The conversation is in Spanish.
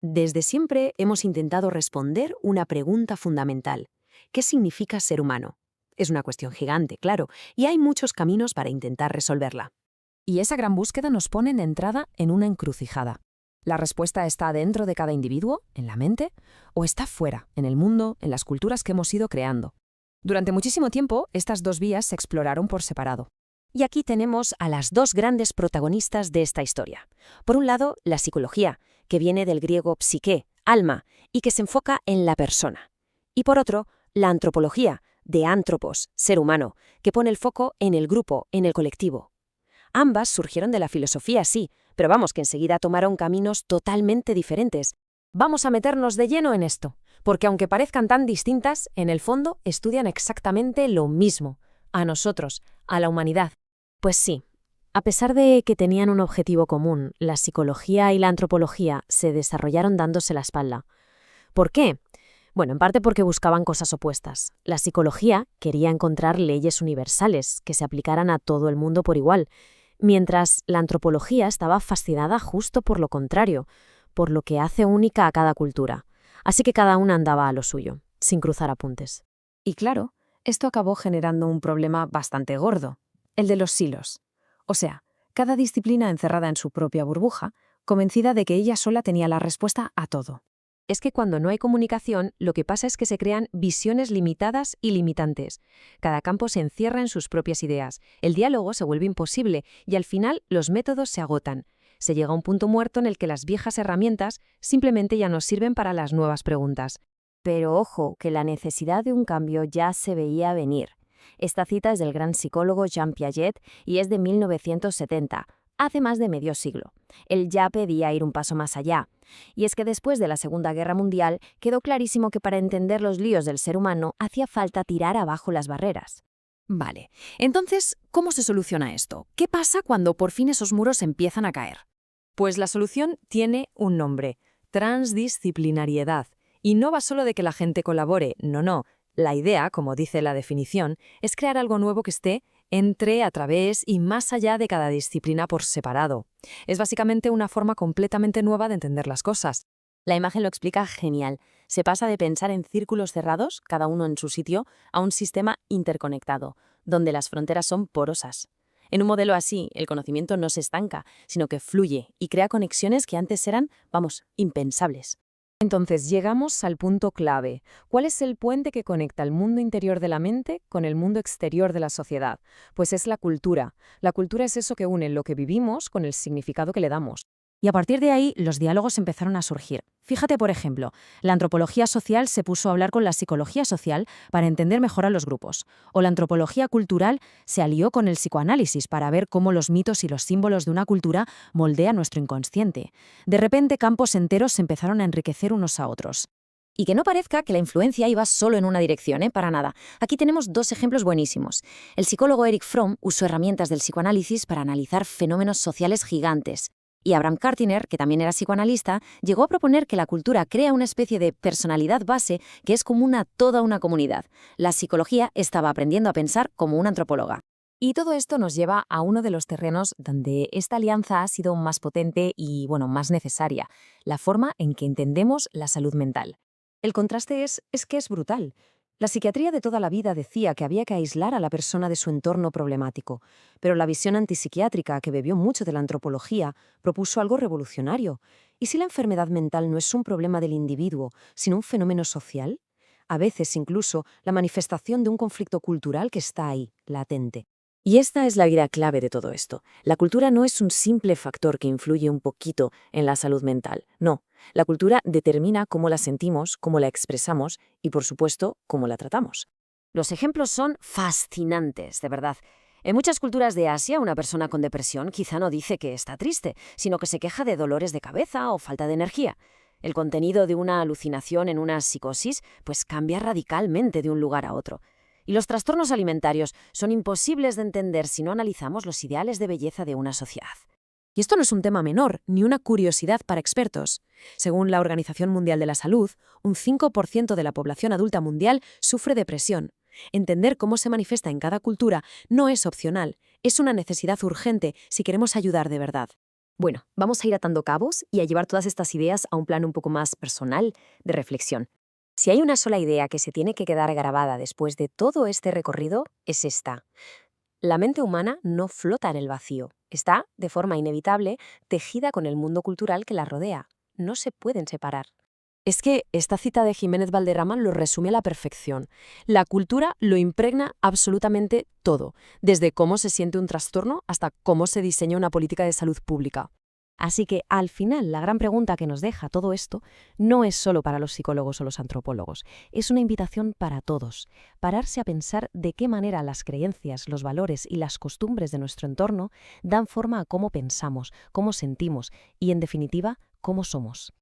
Desde siempre hemos intentado responder una pregunta fundamental. ¿Qué significa ser humano? Es una cuestión gigante, claro, y hay muchos caminos para intentar resolverla. Y esa gran búsqueda nos pone de entrada en una encrucijada. ¿La respuesta está dentro de cada individuo, en la mente, o está fuera, en el mundo, en las culturas que hemos ido creando? Durante muchísimo tiempo, estas dos vías se exploraron por separado. Y aquí tenemos a las dos grandes protagonistas de esta historia. Por un lado, la psicología, que viene del griego psique, alma, y que se enfoca en la persona. Y por otro, la antropología, de antropos, ser humano, que pone el foco en el grupo, en el colectivo. Ambas surgieron de la filosofía, sí, pero vamos que enseguida tomaron caminos totalmente diferentes. Vamos a meternos de lleno en esto, porque aunque parezcan tan distintas, en el fondo estudian exactamente lo mismo, a nosotros, a la humanidad. Pues sí. A pesar de que tenían un objetivo común, la psicología y la antropología se desarrollaron dándose la espalda. ¿Por qué? Bueno, en parte porque buscaban cosas opuestas. La psicología quería encontrar leyes universales que se aplicaran a todo el mundo por igual, mientras la antropología estaba fascinada justo por lo contrario, por lo que hace única a cada cultura. Así que cada una andaba a lo suyo, sin cruzar apuntes. Y claro, esto acabó generando un problema bastante gordo, el de los silos. O sea, cada disciplina encerrada en su propia burbuja, convencida de que ella sola tenía la respuesta a todo. Es que cuando no hay comunicación, lo que pasa es que se crean visiones limitadas y limitantes. Cada campo se encierra en sus propias ideas, el diálogo se vuelve imposible y al final los métodos se agotan. Se llega a un punto muerto en el que las viejas herramientas simplemente ya no sirven para las nuevas preguntas. Pero ojo, que la necesidad de un cambio ya se veía venir. Esta cita es del gran psicólogo Jean Piaget y es de 1970, hace más de medio siglo. Él ya pedía ir un paso más allá. Y es que después de la Segunda Guerra Mundial quedó clarísimo que para entender los líos del ser humano hacía falta tirar abajo las barreras. Vale, entonces, ¿cómo se soluciona esto? ¿Qué pasa cuando por fin esos muros empiezan a caer? Pues la solución tiene un nombre: transdisciplinariedad. Y no va solo de que la gente colabore, no. La idea, como dice la definición, es crear algo nuevo que esté entre, a través y más allá de cada disciplina por separado. Es básicamente una forma completamente nueva de entender las cosas. La imagen lo explica genial. Se pasa de pensar en círculos cerrados, cada uno en su sitio, a un sistema interconectado, donde las fronteras son porosas. En un modelo así, el conocimiento no se estanca, sino que fluye y crea conexiones que antes eran, impensables. Entonces llegamos al punto clave. ¿Cuál es el puente que conecta el mundo interior de la mente con el mundo exterior de la sociedad? Pues es la cultura. La cultura es eso que une lo que vivimos con el significado que le damos. Y a partir de ahí, los diálogos empezaron a surgir. Fíjate, por ejemplo, la antropología social se puso a hablar con la psicología social para entender mejor a los grupos. O la antropología cultural se alió con el psicoanálisis para ver cómo los mitos y los símbolos de una cultura moldean nuestro inconsciente. De repente, campos enteros se empezaron a enriquecer unos a otros. Y que no parezca que la influencia iba solo en una dirección, para nada. Aquí tenemos dos ejemplos buenísimos. El psicólogo Erich Fromm usó herramientas del psicoanálisis para analizar fenómenos sociales gigantes. Y Abraham Kartiner, que también era psicoanalista, llegó a proponer que la cultura crea una especie de personalidad base que es común a toda una comunidad. La psicología estaba aprendiendo a pensar como una antropóloga. Y todo esto nos lleva a uno de los terrenos donde esta alianza ha sido más potente y, más necesaria: la forma en que entendemos la salud mental. El contraste es que es brutal. La psiquiatría de toda la vida decía que había que aislar a la persona de su entorno problemático, pero la visión antipsiquiátrica, que bebió mucho de la antropología, propuso algo revolucionario. ¿Y si la enfermedad mental no es un problema del individuo, sino un fenómeno social? A veces, incluso, la manifestación de un conflicto cultural que está ahí, latente. Y esta es la idea clave de todo esto. La cultura no es un simple factor que influye un poquito en la salud mental. No, la cultura determina cómo la sentimos, cómo la expresamos y, por supuesto, cómo la tratamos. Los ejemplos son fascinantes, de verdad. En muchas culturas de Asia, una persona con depresión quizá no dice que está triste, sino que se queja de dolores de cabeza o falta de energía. El contenido de una alucinación en una psicosis pues cambia radicalmente de un lugar a otro. Y los trastornos alimentarios son imposibles de entender si no analizamos los ideales de belleza de una sociedad. Y esto no es un tema menor, ni una curiosidad para expertos. Según la Organización Mundial de la Salud, un 5% de la población adulta mundial sufre depresión. Entender cómo se manifiesta en cada cultura no es opcional, es una necesidad urgente si queremos ayudar de verdad. Bueno, vamos a ir atando cabos y a llevar todas estas ideas a un plano un poco más personal, de reflexión. Si hay una sola idea que se tiene que quedar grabada después de todo este recorrido, es esta. La mente humana no flota en el vacío. Está, de forma inevitable, tejida con el mundo cultural que la rodea. No se pueden separar. Es que esta cita de Jiménez Valderrama lo resume a la perfección. La cultura lo impregna absolutamente todo, desde cómo se siente un trastorno hasta cómo se diseña una política de salud pública. Así que, al final, la gran pregunta que nos deja todo esto no es solo para los psicólogos o los antropólogos, es una invitación para todos, pararse a pensar de qué manera las creencias, los valores y las costumbres de nuestro entorno dan forma a cómo pensamos, cómo sentimos y, en definitiva, cómo somos.